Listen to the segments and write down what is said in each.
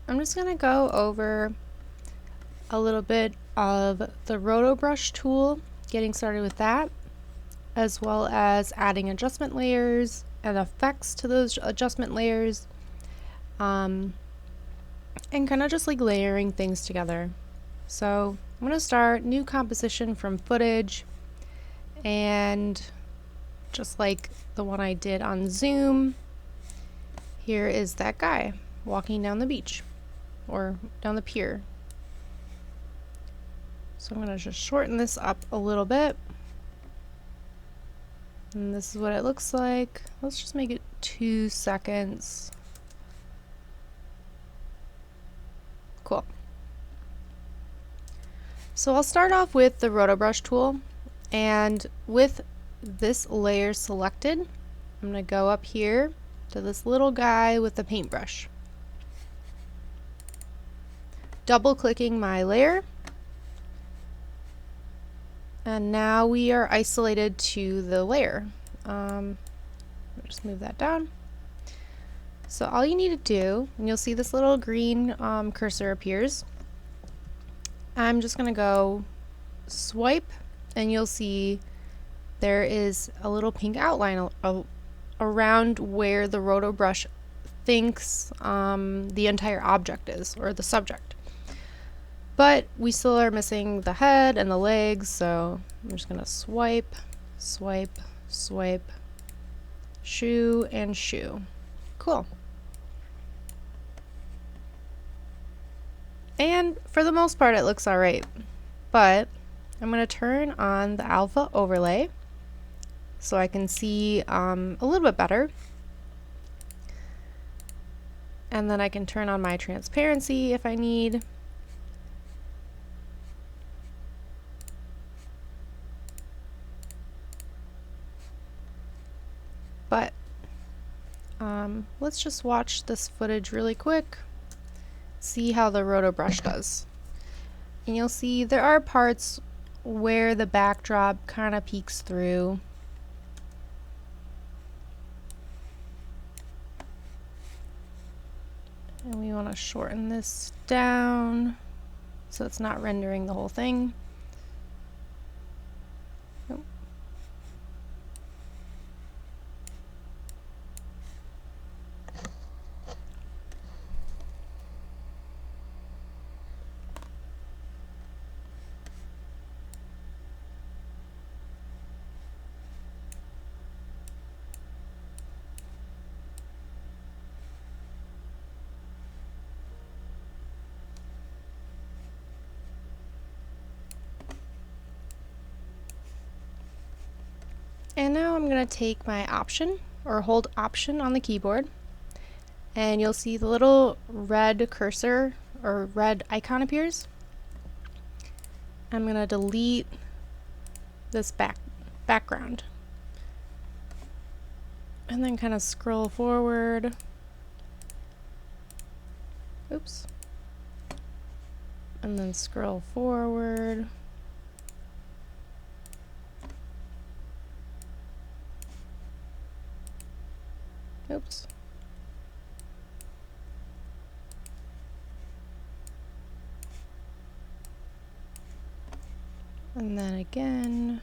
I'm just gonna go over a little bit of the Roto brush tool, getting started with that, as well as adding adjustment layers and effects to those adjustment layers, and kind of just like layering things together. So I'm going to start new composition from footage, and just like the one I did on Zoom, here is that guy walking down the beach or down the pier. So I'm going to just shorten this up a little bit. And this is what it looks like. Let's just make it 2 seconds. Cool. So I'll start off with the Roto brush tool, and with this layer selected, I'm going to go up here to this little guy with the paintbrush. Double clicking my layer, and now we are isolated to the layer. Just move that down. So all you need to do, and you'll see this little green cursor appears. I'm just going to go swipe, and you'll see there is a little pink outline around where the Roto brush thinks the entire object is, or the subject. But we still are missing the head and the legs, so I'm just going to swipe, swipe, swipe, shoe, and shoe. Cool. And for the most part it looks alright, but I'm going to turn on the alpha overlay so I can see a little bit better. And then I can turn on my transparency if I need. But let's just watch this footage really quick, see how the Roto brush does. And you'll see there are parts where the backdrop kind of peeks through. And we want to shorten this down so it's not rendering the whole thing. Nope. And now I'm going to take my option, or hold option on the keyboard, and you'll see the little red cursor or red icon appears. I'm going to delete this background. And then kind of scroll forward. Oops. And then scroll forward. Oops. And then again.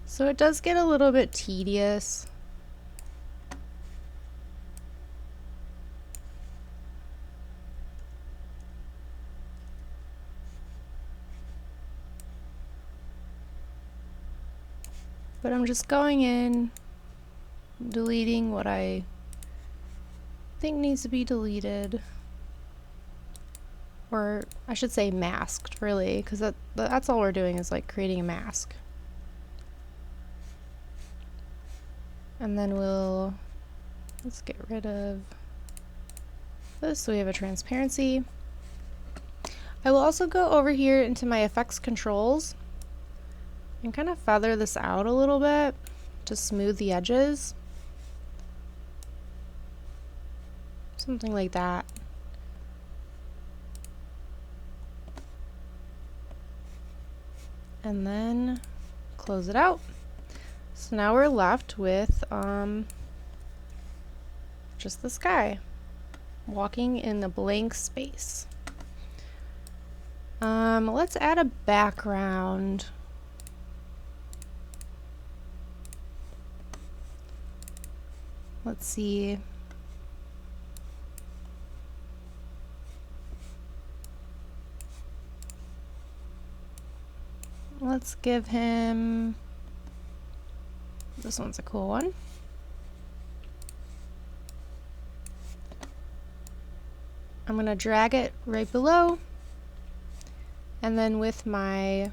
So it does get a little bit tedious. But I'm just going in, deleting what I think needs to be deleted. Or I should say masked, really, because that's all we're doing, is like creating a mask. And then let's get rid of this so we have a transparency. I will also go over here into my effects controls and kind of feather this out a little bit to smooth the edges. Something like that. And then close it out. So now we're left with just this guy walking in the blank space. Let's add a background. Let's see. Let's give him, this one's a cool one. I'm going to drag it right below, and then with my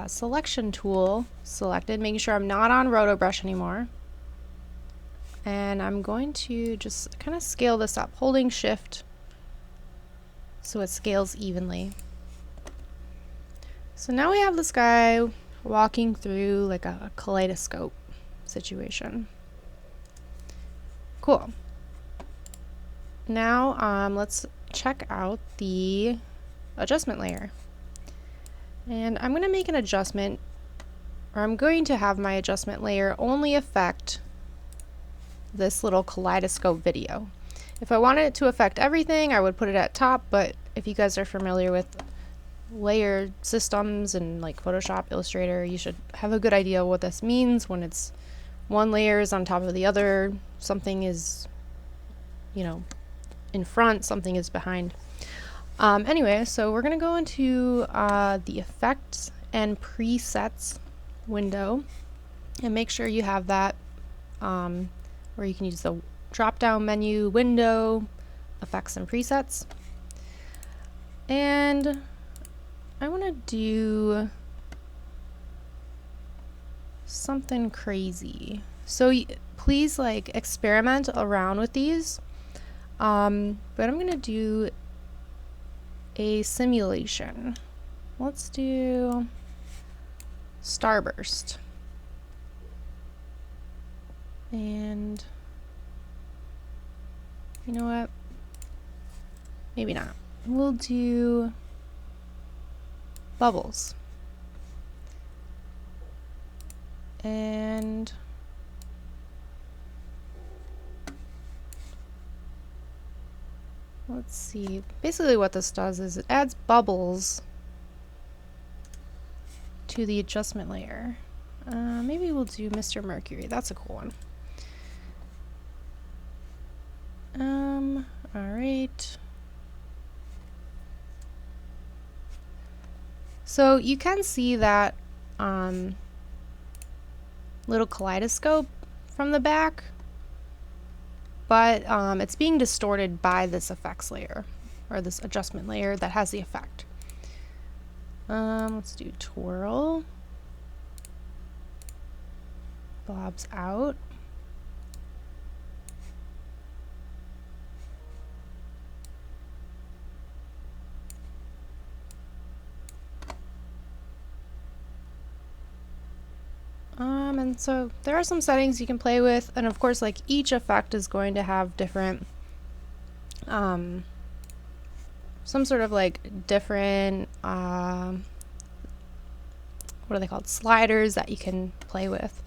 selection tool selected, making sure I'm not on Roto brush anymore. And I'm going to just kind of scale this up, holding shift so it scales evenly. So now we have this guy walking through like a kaleidoscope situation. Cool. Now let's check out the adjustment layer. And I'm going to make an adjustment, or I'm going to have my adjustment layer only affect this little kaleidoscope video. If I wanted it to affect everything, I would put it at top, but if you guys are familiar with layer systems and like Photoshop, Illustrator, you should have a good idea what this means when it's one layer is on top of the other, something is, you know, in front, something is behind. Anyway, so we're going to go into the effects and presets window and make sure you have that where you can use the drop down menu window, effects and presets. And I want to do something crazy. So please like experiment around with these. But I'm going to do a simulation. Let's do starburst. And you know what? Maybe not. We'll do bubbles. And let's see. Basically what this does is it adds bubbles to the adjustment layer. Maybe we'll do Mr. Mercury. That's a cool one. Alright. So you can see that little kaleidoscope from the back, but it's being distorted by this effects layer, or this adjustment layer that has the effect. Let's do twirl. Blobs out. And so there are some settings you can play with, and of course like each effect is going to have different some sort of like different what are they called, sliders that you can play with.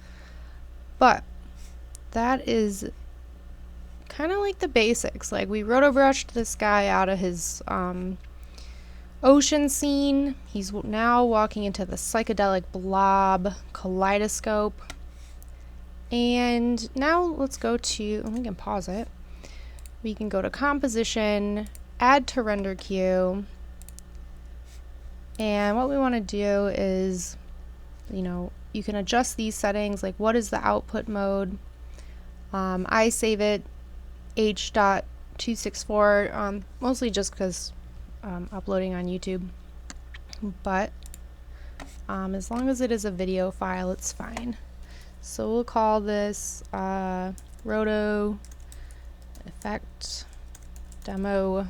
But that is kind of like the basics. Like we roto brushed this guy out of his ocean scene. He's now walking into the psychedelic blob kaleidoscope. And now let's go to, we can pause it. We can go to composition, add to render queue. And what we want to do is, you know, you can adjust these settings, like what is the output mode. I save it H.264, mostly just because uploading on YouTube, but as long as it is a video file, it's fine. So we'll call this Roto effect demo.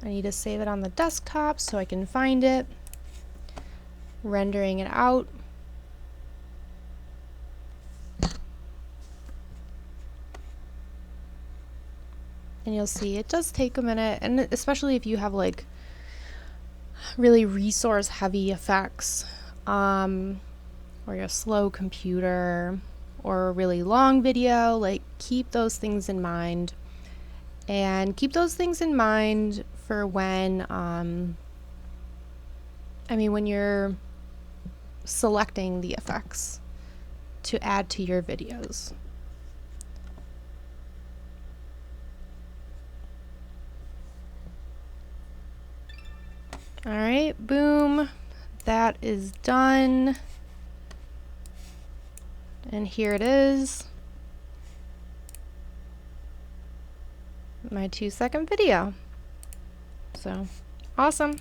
I need to save it on the desktop so I can find it. Rendering it out. And you'll see it does take a minute, and especially if you have like really resource heavy effects, or you're a slow computer, or a really long video. Like, keep those things in mind, and keep those things in mind for when when you're selecting the effects to add to your videos. All right, boom, that is done. And here it is, my 2-second video. So awesome.